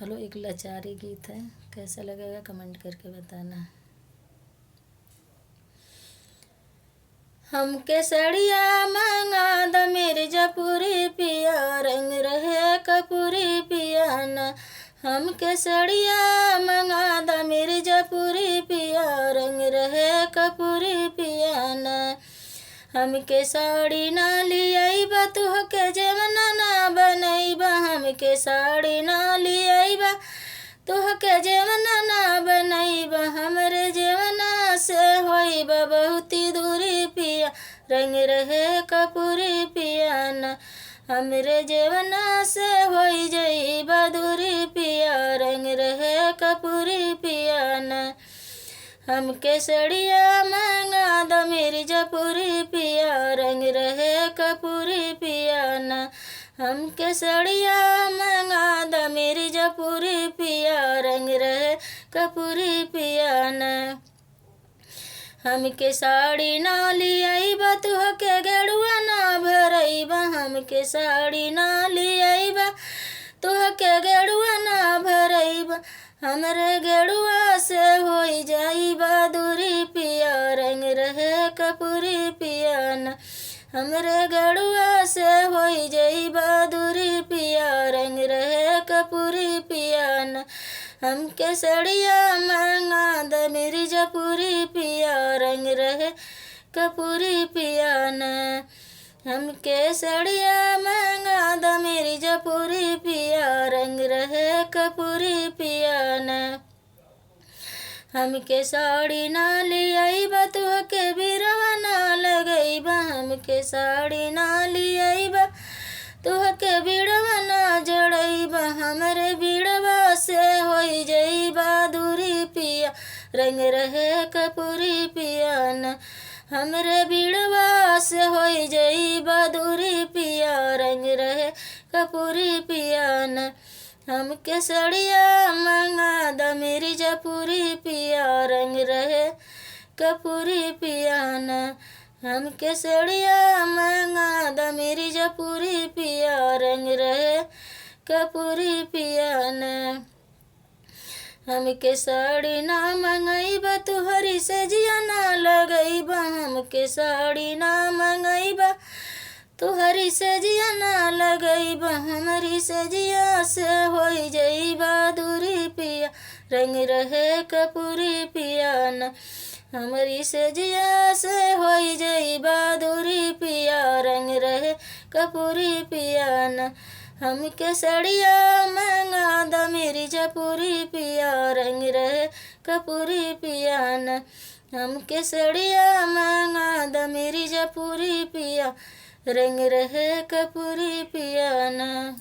Hello, एक लाचारी गीत है, कैसा लगेगा कमेंट करके बताना। हमके सड़िया मंगा द मिर्जापुरी पिया, रंग रहे कपूरी पिया न। हमके सड़िया मंगा द मिर्जापुरी पिया, रंग रहे कपूरी पिया न। हमके साड़ी ना लियाइबा तुहके जेवना ना बनैबा, हमके साड़ी ना लियाइबा तुहके जेवना ना बनैबा। हमरे जेवना से होइबा बहुती दूरी पिया, रंग रहे कपूरी पिया न। हमरे जेवना से होई जइबा दूरी पिया, रंग रहे कपूरी पिया न। हमके सड़िया मंगा द मिर्जापुरी पिया, रंग रहे कपूरी पिया न। हमके सड़िया मंगा द मिर्जापुरी पिया, रंग रहे कपूरी पिया न। हमके साड़ी ना लियाइबा तुहके गेड़ुआ ना भरइबा, हमके साड़ी ना लियाइबा तुहके गेड़ुआ ना भरइबा। हमरे गेड़ुआ से होई जाइबा दूरी पिया, रंग रहे कपूरी पिया न। हमरे गेड़ुआ से होई जाइबा दूरी पिया, रंग रहे कपूरी पिया न। हमके सड़िया मंगा द मिर्जापुरी पिया, रंग रहे कपूरी पिया न। हमके सड़िया मंगा द मिर्जापुरी पिया, रंग रहे कपूरी पिया न। हमके साड़ी ना लियाइबा तुहके बिरवा ना लगइबा, हमके साड़ी ना लियाइबा तुहके बिड़वा ना जड़इबा। हमरे बिड़वा से होई जइबा दूरी पिया, रंग रहे कपूरी पिया न। हमरे बिड़वा से होई जइबा दूरी पिया, रंग रहे कपूरी पिया न। हमके सड़िया मंगा द मिर्जापुरी पिया, रंग रहे कपूरी पिया न। हमके सड़िया मंगा द मिर्जापुरी पिया, रंग रहे कपूरी पिया न। हमके साड़ी ना मंगइबा तुहरी सजिया ना लगइबा, हमके साड़ी ना मंगइबा तुहरी सजिया ना लगइबा। हमरी सजिया से होई जइबा दूरी पिया, रंग रहे कपूरी पिया न। हमरी सजिया से होई जइबा दूरी पिया, रंग रहे कपूरी पिया न। हमके सड़िया मंगा द मिर्जापुरी पिया, रंग रहे कपूरी पिया न। हमके सड़िया मंगा द मिर्जापुरी पिया, रंग रहे कपूरी पिया न।